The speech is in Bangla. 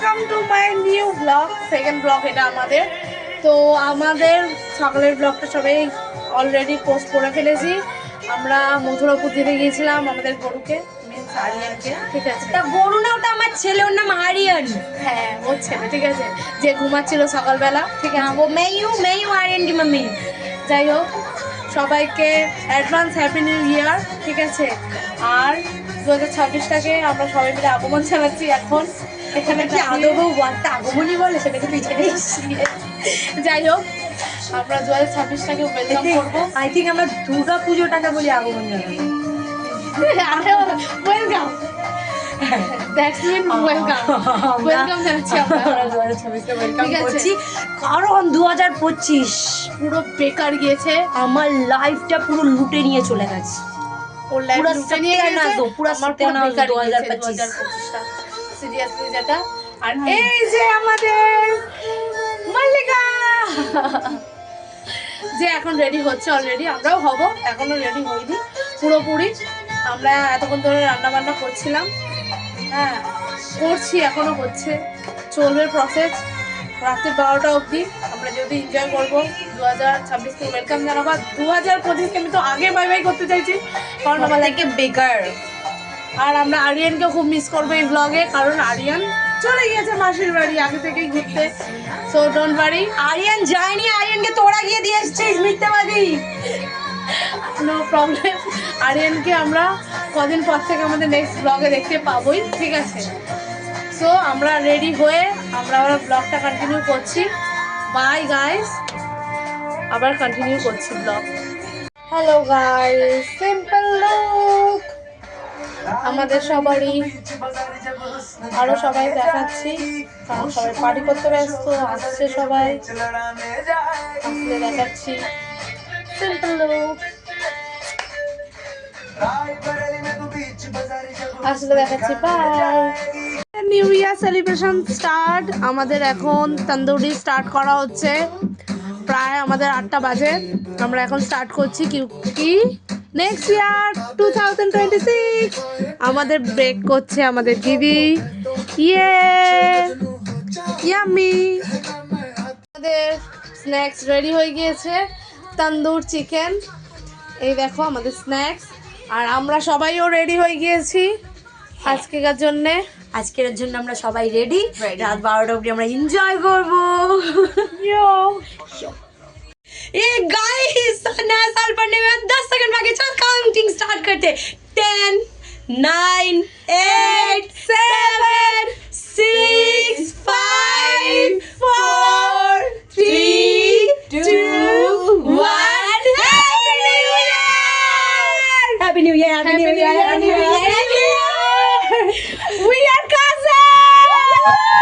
Welcome to my new blog, second blog এটা আমাদের। তো আমাদের সকালের ব্লগটা সবাই অলরেডি পোস্ট করে ফেলেছি। আমরা মথুরাপুর দিতে গিয়েছিলাম আমাদের গরুকে, মিন্স আরিয়ানকে। ঠিক আছে, তা গরু না, ওটা আমার ছেলে, ওর নাম আরিয়ান। হ্যাঁ ওর ছেলে, ঠিক আছে, যে ঘুমাচ্ছিল সকালবেলা। ঠিক আছে, वो मैं ही हूँ आर्यन की मम्मी। যাই হোক, সবাইকে অ্যাডভান্স হ্যাপি নিউ ইয়ার। ঠিক আছে, আর 2026টাকে আমরা সবাই মিলে আগমন জানাচ্ছি। এখন এখানে কি আদৌ ওয়ার্ডটা আগমনী বলে, সেটাকে পিছনে যাই হোক, আমরা 2026টাকে ওয়েলকাম করবো। আই থিঙ্ক আমরা দুর্গা পুজোটাকে বলি আগমন জানাবো। Welcome, that's mean welcome, welcome জানাচ্ছি আমরা। ঠিক আছে, কারণ 2025 পুরো বেকার গিয়েছে, আমার লাইফটা পুরো লুটে নিয়ে চলে গেছে। ওর লাইফ পুরো লুটে নিয়ে গেছে, পুরো আমার পুরো বেকার 2025 সিরিয়াসলি যেটা। আর এই যে আমাদের মল্লিকা যে এখন রেডি হচ্ছে অলরেডি, আমরাও হব, এখনো রেডি হইনি পুরোপুরি। আমরা এতক্ষণ ধরে রান্না বান্না করছিলাম, হ্যাঁ করছি, এখনো হচ্ছে, চলবে প্রসেস রাত্রি 12টা অবধি। আমরা যদি এনজয় করবো 2026কে ওয়েলকাম জানাবো। 2025কে আমি তো আগে বাই বাই করতে চাইছি, কারণ আমাদেরকে বেকার। আর আমরা আরিয়ানকে খুব মিস করবো এই ব্লগে, কারণ আরিয়ান চলে গিয়েছে মাসির বাড়ি আগে থেকেই ঘুরতে। সো ডোন্ট ওয়ারি, আরিয়ান যায়নি, আরিয়ানকে তোরা গিয়ে দিয়ে এসছিস, মিথ্যাবাদী। No problem. আরিয়ানকে আমরা কদিন পর থেকে আমাদের নেক্সট ব্লগে দেখতে পাবোই। ঠিক আছে, সো আমরা রেডি হয়ে আমরা আবার ব্লগটা কন্টিনিউ করছি। বাই গাইস, আবার কন্টিনিউ করছি blog. Hello guys, simple look আমাদের সবারই, আরো সবাই দেখাচ্ছি, কারণ সবাই পার্টি করতে ব্যস্ত, আসছে সবাই, আসলে দেখাচ্ছি সিম্পল লুক, আসলে দেখাচ্ছি। Bye. New year celebration start. আমাদের এখন তন্দুরি স্টার্ট করা হচ্ছে, প্রায় আমাদের 8টা বাজে। আমরা এখন স্টার্ট করছি কি নেক্সট ইয়ার 2026 আমাদের ব্রেক করছে আমাদের দিদি। ইয়ে ইয়ামি, আমাদের স্ন্যাক্স রেডি হয়ে গিয়েছে, তন্দুর চিকেন, এই দেখো আমাদের স্ন্যাক্স। আর আমরা সবাইও রেডি হয়ে গিয়েছি আজকের জন্য আমরা সবাই রেডি। রাত 12টা অবধি আমরা এনজয় করবো। ये गाइस, नया साल पढ़ने में 10 सेकंड बाकी, चल काउंटिंग स्टार्ट करते। 10 9 8 7 6 5 4 3 2 1 happy new year, happy new year, happy new year, happy new year. We are cousins.